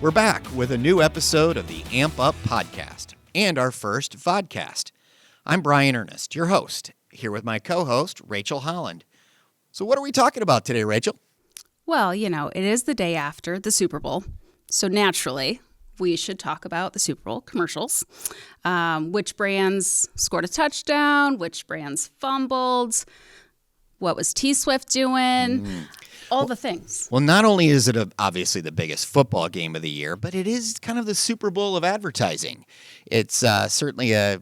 We're back with a new episode of the AMP UP Podcast and our first Vodcast. I'm Bryan Earnest, your host, here with my co-host, Rachael Holland. So what are we talking about today, Rachael? Well, it is the day after the Super Bowl. So naturally, we should talk about the Super Bowl commercials. Which brands scored a touchdown, which brands fumbled, what was T-Swift doing, all the things. Well, not only is it obviously the biggest football game of the year, but it is kind of the Super Bowl of advertising. It's certainly a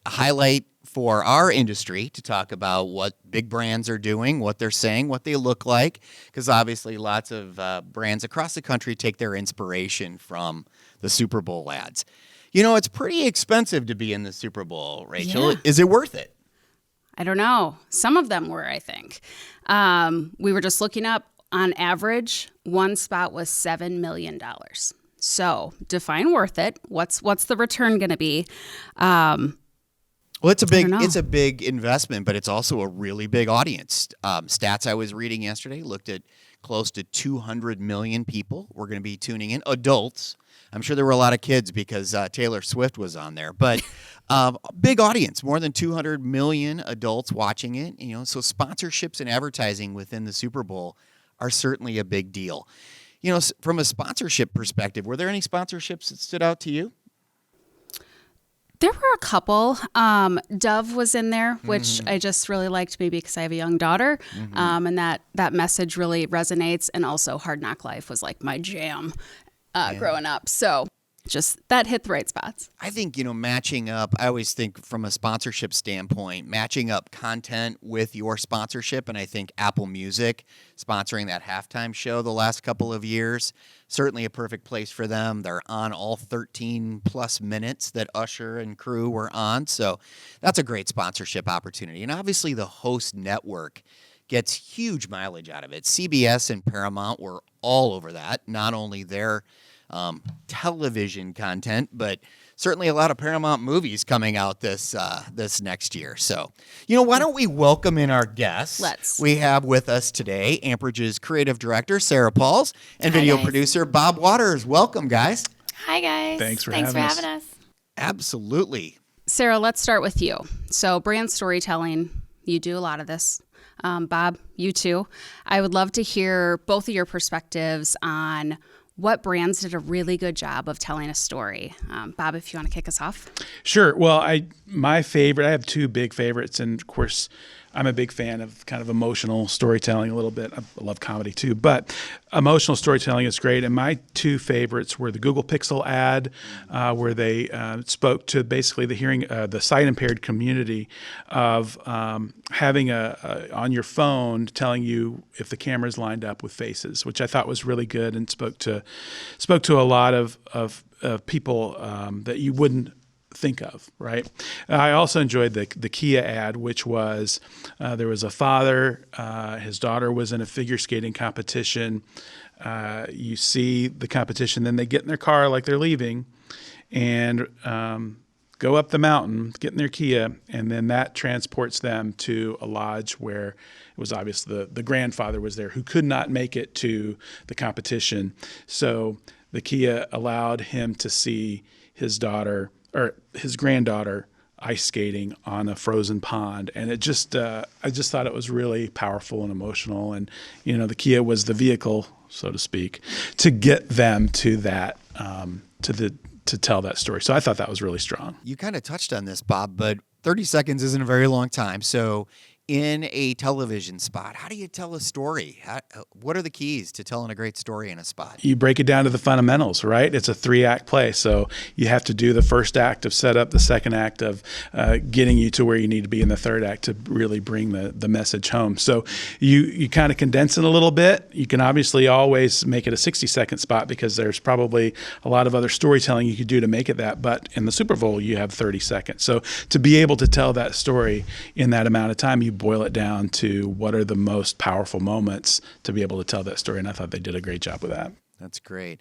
highlight for our industry to talk about what big brands are doing, what they're saying, what they look like, because obviously lots of brands across the country take their inspiration from the Super Bowl ads. It's pretty expensive to be in the Super Bowl, Rachael. Yeah. Is it worth it? I don't know. Some of them were, I think. We were just looking up, on average, one spot was $7 million. So define worth it. What's the return going to be? Well, it's a big investment, but it's also a really big audience. Stats I was reading yesterday looked at close to 200 million people were going to be tuning in, adults. I'm sure there were a lot of kids because Taylor Swift was on there, but big audience, more than 200 million adults watching it. So sponsorships and advertising within the Super Bowl are certainly a big deal. From a sponsorship perspective, were there any sponsorships that stood out to you? There were a couple. Dove was in there, which I just really liked, maybe because I have a young daughter, and that message really resonates. And also, Hard Knock Life was like my jam growing up. So just that hit the right spots. I think, matching up, I always think from a sponsorship standpoint, matching up content with your sponsorship. And I think Apple Music sponsoring that halftime show the last couple of years, certainly a perfect place for them. They're on all 13 plus minutes that Usher and crew were on. So that's a great sponsorship opportunity. And obviously the host network gets huge mileage out of it. CBS and Paramount were all over that, not only their television content, but certainly a lot of Paramount movies coming out this next year. So, why don't we welcome in our guests? Let's. We have with us today Amperage's creative director, Sarah Pauls, and video producer, Bob Waters. Welcome, guys. Hi, guys. Thanks for having us. Absolutely. Sarah, let's start with you. So brand storytelling, you do a lot of this. Bob, you too. I would love to hear both of your perspectives on what brands did a really good job of telling a story. Bob, if you want to kick us off. Sure. Well, I have two big favorites, and of course, I'm a big fan of kind of emotional storytelling a little bit. I love comedy too, but emotional storytelling is great. And my two favorites were the Google Pixel ad, where they spoke to basically the sight impaired community of having on your phone telling you if the camera's lined up with faces, which I thought was really good and spoke to a lot of people that you wouldn't think of, right? I also enjoyed the Kia ad, which was there was a father, his daughter was in a figure skating competition. You see the competition, then they get in their car like they're leaving and go up the mountain, get in their Kia, and then that transports them to a lodge where it was obvious the grandfather was there who could not make it to the competition. So the Kia allowed him to see his daughter or his granddaughter ice skating on a frozen pond. And it just, I just thought it was really powerful and emotional. And, the Kia was the vehicle, so to speak, to get them to that, to tell that story. So I thought that was really strong. You kind of touched on this, Bob, but 30 seconds isn't a very long time. So in a television spot, how do you tell a story? What are the keys to telling a great story in a spot? You break it down to the fundamentals, right? It's a 3-act play. So you have to do the first act of setup, the second act of getting you to where you need to be in the third act to really bring the message home. So you kind of condense it a little bit. You can obviously always make it a 60-second spot because there's probably a lot of other storytelling you could do to make it that. But in the Super Bowl, you have 30 seconds. So to be able to tell that story in that amount of time, you boil it down to what are the most powerful moments to be able to tell that story. And I thought they did a great job with that. That's great.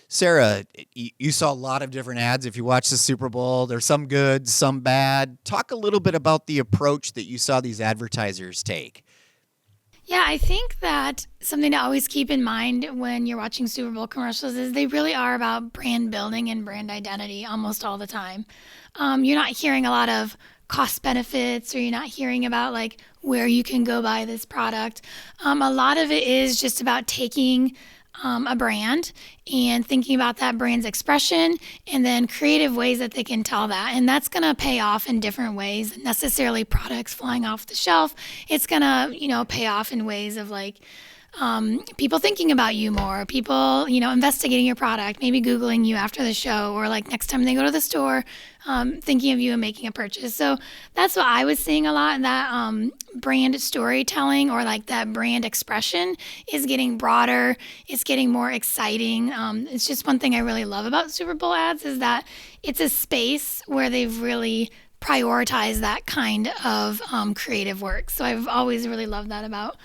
Sarah, you saw a lot of different ads. If you watch the Super Bowl, there's some good, some bad. Talk a little bit about the approach that you saw these advertisers take. Yeah, I think that something to always keep in mind when you're watching Super Bowl commercials is they really are about brand building and brand identity almost all the time. You're not hearing a lot of cost benefits, or you're not hearing about like where you can go buy this product. A lot of it is just about taking a brand and thinking about that brand's expression and then creative ways that they can tell that. And that's going to pay off in different ways than necessarily products flying off the shelf. It's going to, pay off in ways of like people thinking about you more, people, investigating your product, maybe Googling you after the show, or like next time they go to the store, thinking of you and making a purchase. So that's what I was seeing a lot, that brand storytelling or like that brand expression is getting broader. It's getting more exciting. It's just one thing I really love about Super Bowl ads is that it's a space where they've really prioritized that kind of creative work. So I've always really loved that about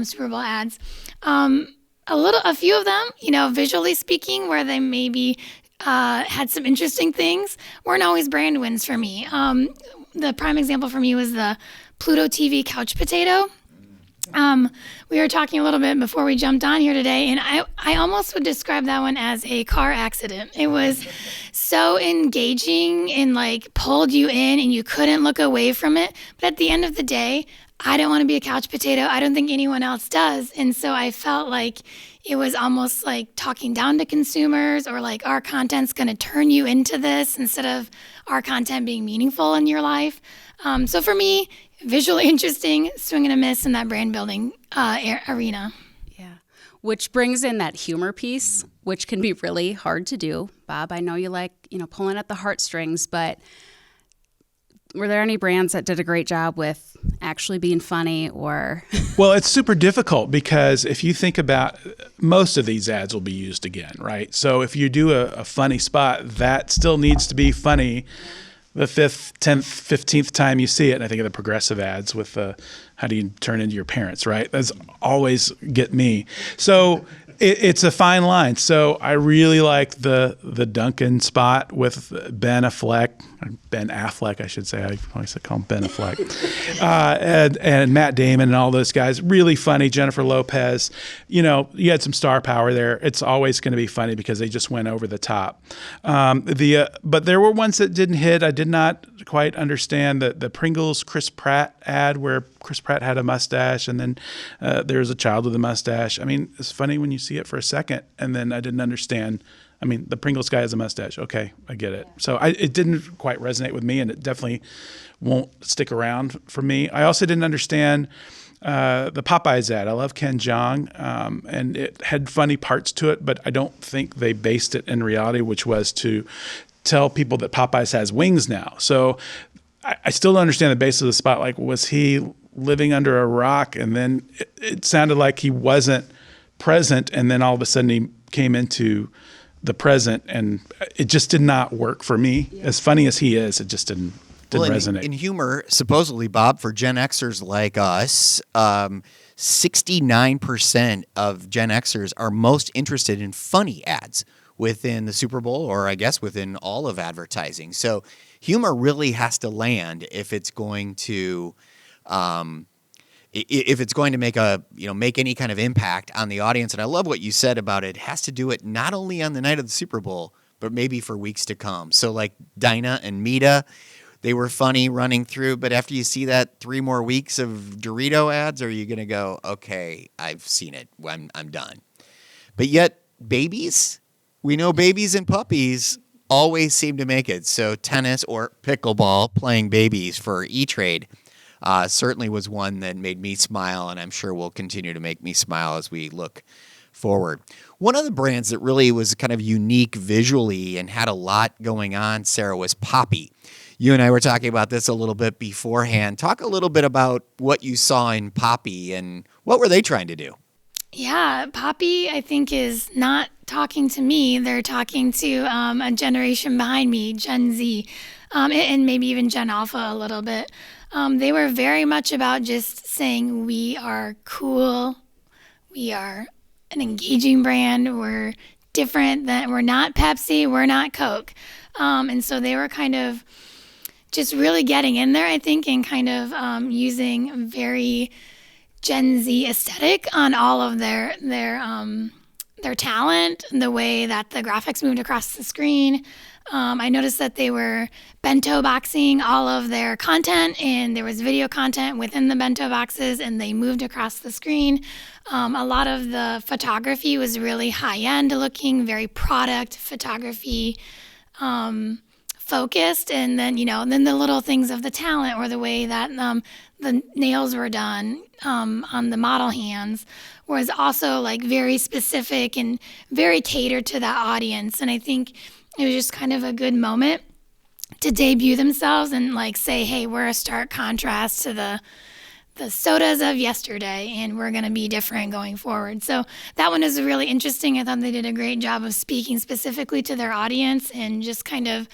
Super Bowl ads. A few of them, visually speaking, where they maybe had some interesting things, weren't always brand wins for me. The prime example for me was the Pluto TV couch potato. We were talking a little bit before we jumped on here today, and I almost would describe that one as a car accident. It was so engaging and like pulled you in and you couldn't look away from it. But at the end of the day, I don't want to be a couch potato. I don't think anyone else does. And so I felt like it was almost like talking down to consumers, or like our content's going to turn you into this instead of our content being meaningful in your life. So for me, visually interesting, swing and a miss in that brand building arena. Yeah. Which brings in that humor piece, which can be really hard to do. Bob, I know you like, pulling at the heartstrings, but were there any brands that did a great job with actually being funny or? Well, it's super difficult because if you think about, most of these ads will be used again, right? So if you do a funny spot, that still needs to be funny the 5th, 10th, 15th time you see it. And I think of the Progressive ads with how do you turn into your parents, right? That's always get me. So it's a fine line. So I really like the Duncan spot with Ben Affleck, I should say. I always call him Ben Affleck. and Matt Damon and all those guys. Really funny. Jennifer Lopez. You had some star power there. It's always going to be funny because they just went over the top. But there were ones that didn't hit. I did not quite understand the Pringles Chris Pratt ad where Chris Pratt had a mustache and then there's a child with a mustache. I mean, it's funny when you see it for a second, and then I didn't understand. I mean, the Pringles guy has a mustache. Okay, I get it. So it didn't quite resonate with me, and it definitely won't stick around for me. I also didn't understand the Popeyes ad. I love Ken Jeong, and it had funny parts to it, but I don't think they based it in reality, which was to tell people that Popeyes has wings now. So I still don't understand the basis of the spot. Like, was he living under a rock? And then it sounded like he wasn't present, and then all of a sudden he came into the present, and it just did not work for me. Yeah. As funny as he is, it just didn't resonate. In humor, supposedly, Bob, for Gen Xers like us, 69% of Gen Xers are most interested in funny ads within the Super Bowl, or I guess within all of advertising. So humor really has to land if it's going to make any kind of impact on the audience. And I love what you said about it. It has to do it not only on the night of the Super Bowl, but maybe for weeks to come. So like Dinah and Mita, they were funny running through, but after you see that 3 more weeks of Dorito ads, are you going to go, okay, I've seen it, I'm done. But yet babies, we know babies and puppies always seem to make it. So tennis or pickleball, playing babies for E-Trade, certainly was one that made me smile, and I'm sure will continue to make me smile as we look forward. One of the brands that really was kind of unique visually and had a lot going on, Sarah, was Poppy. You and I were talking about this a little bit beforehand. Talk a little bit about what you saw in Poppy and what were they trying to do? Yeah, Poppy, I think, is not talking to me. They're talking to a generation behind me, Gen Z, and maybe even Gen Alpha a little bit. They were very much about just saying we are cool, we are an engaging brand, we're different, that we're not Pepsi, we're not Coke. And so they were kind of just really getting in there, I think, and kind of using very Gen Z aesthetic on all of their talent, the way that the graphics moved across the screen. I noticed that they were bento boxing all of their content, and there was video content within the bento boxes, and they moved across the screen. A lot of the photography was really high-end looking, very product photography focused, and then then the little things of the talent, or the way that the nails were done on the model hands, was also like very specific and very catered to that audience. And I think it was just kind of a good moment to debut themselves and like say, hey, we're a stark contrast to the sodas of yesterday, and we're going to be different going forward. So that one is really interesting. I thought they did a great job of speaking specifically to their audience, and just kind of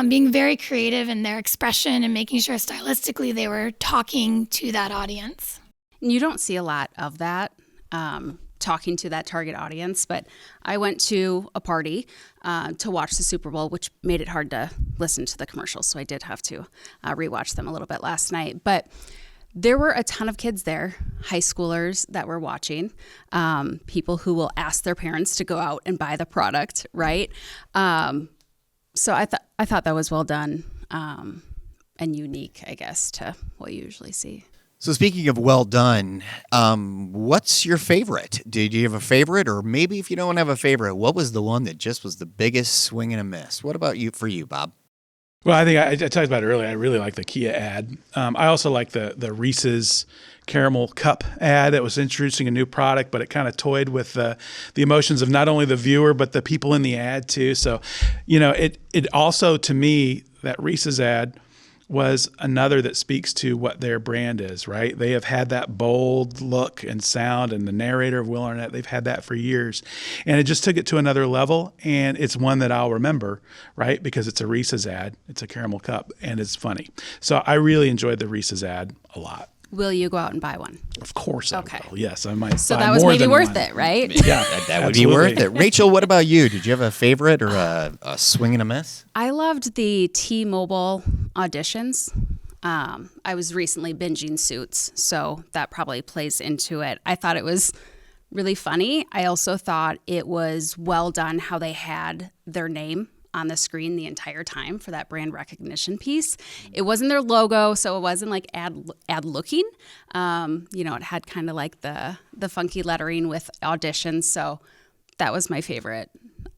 being very creative in their expression, and making sure stylistically they were talking to that audience. You don't see a lot of that, talking to that target audience, but I went to a party to watch the Super Bowl, which made it hard to listen to the commercials, so I did have to rewatch them a little bit last night. But there were a ton of kids there, high schoolers that were watching, people who will ask their parents to go out and buy the product, right? So I thought that was well done and unique, I guess, to what you usually see. So speaking of well done, what's your favorite? Did you have a favorite? Or maybe if you don't have a favorite, what was the one that just was the biggest swing and a miss? What about for you, Bob? Well, I think I talked about it earlier. I really like the Kia ad. I also like the Reese's caramel cup ad that was introducing a new product, but it kind of toyed with the emotions of not only the viewer, but the people in the ad too. So, it also, to me, that Reese's ad was another that speaks to what their brand is, right? They have had that bold look and sound, and the narrator of Will Arnett, they've had that for years. And it just took it to another level, and it's one that I'll remember, right? Because it's a Reese's ad, it's a caramel cup, and it's funny. So I really enjoyed the Reese's ad a lot. Will you go out and buy one? Of course I Okay. will. Yes, I might So buy that was more maybe than worth one. it, right? Yeah, That would be worth it. Rachel, what about you? Did you have a favorite or a swing and a miss? I loved the T-Mobile auditions. I was recently binging Suits, so that probably plays into it. I thought it was really funny. I also thought it was well done how they had their name on the screen the entire time for that brand recognition piece. It wasn't their logo, so it wasn't like ad looking. It had kind of like the funky lettering with auditions. So that was my favorite,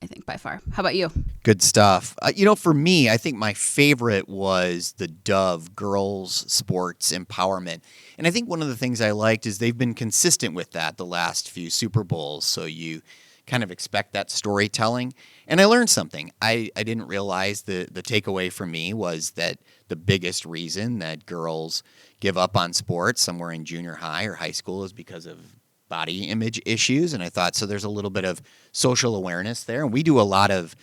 I think, by far. How about you? Good stuff. For me, I think my favorite was the Dove Girls Sports Empowerment. And I think one of the things I liked is they've been consistent with that the last few Super Bowls. So you kind of expect that storytelling. And I learned something. I didn't realize the takeaway for me was that the biggest reason that girls give up on sports somewhere in junior high or high school is because of body image issues. And I thought, so there's a little bit of social awareness there. And we do a lot of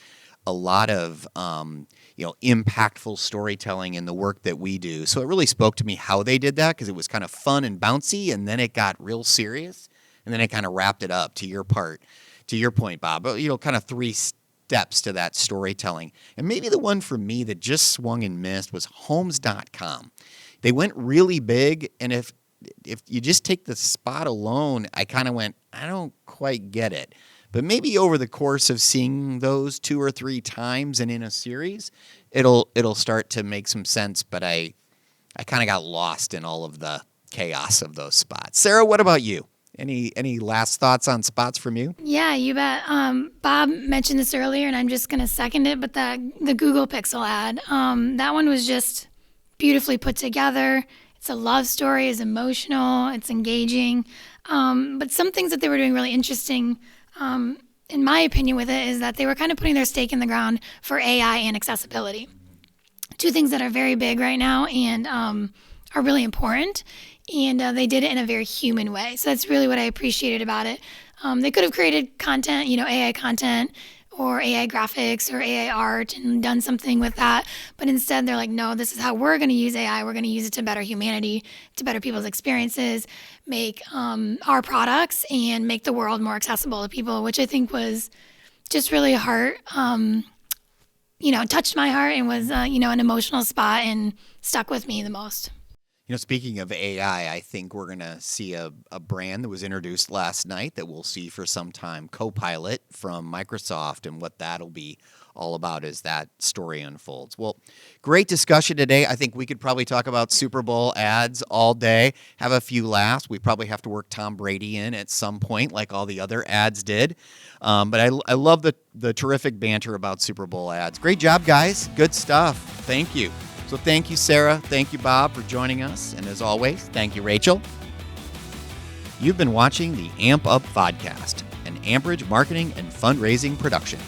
impactful storytelling in the work that we do. So it really spoke to me how they did that, because it was kind of fun and bouncy, and then it got real serious, and then it kind of wrapped it up to your point, Bob. Kind of three steps to that storytelling. And maybe the one for me that just swung and missed was Homes.com. They went really big, and if you just take the spot alone, I kind of went, I don't quite get it. But maybe over the course of seeing those 2 or 3 times and in a series, it'll start to make some sense. But I kind of got lost in all of the chaos of those spots. Sarah, what about you? Any last thoughts on spots from you? Yeah, you bet. Bob mentioned this earlier, and I'm just going to second it, but the Google Pixel ad, that one was just beautifully put together. It's a love story, it's emotional, it's engaging. But some things that they were doing really interesting, in my opinion, with it is that they were kind of putting their stake in the ground for AI and accessibility. 2 things that are very big right now and are really important. And they did it in a very human way. So that's really what I appreciated about it. They could have created content, AI content or AI graphics or AI art and done something with that. But instead, they're like, no, this is how we're going to use AI. We're going to use it to better humanity, to better people's experiences, make our products, and make the world more accessible to people, which I think was just really touched my heart and was, an emotional spot and stuck with me the most. Speaking of AI, I think we're going to see a brand that was introduced last night that we'll see for some time, Copilot from Microsoft, and what that'll be all about as that story unfolds. Well, great discussion today. I think we could probably talk about Super Bowl ads all day, have a few laughs. We probably have to work Tom Brady in at some point like all the other ads did. But I love the terrific banter about Super Bowl ads. Great job, guys. Good stuff. Thank you. So thank you, Sarah. Thank you, Bob, for joining us. And as always, thank you, Rachel. You've been watching the AMP UP Vodcast, an Amperage marketing and fundraising production.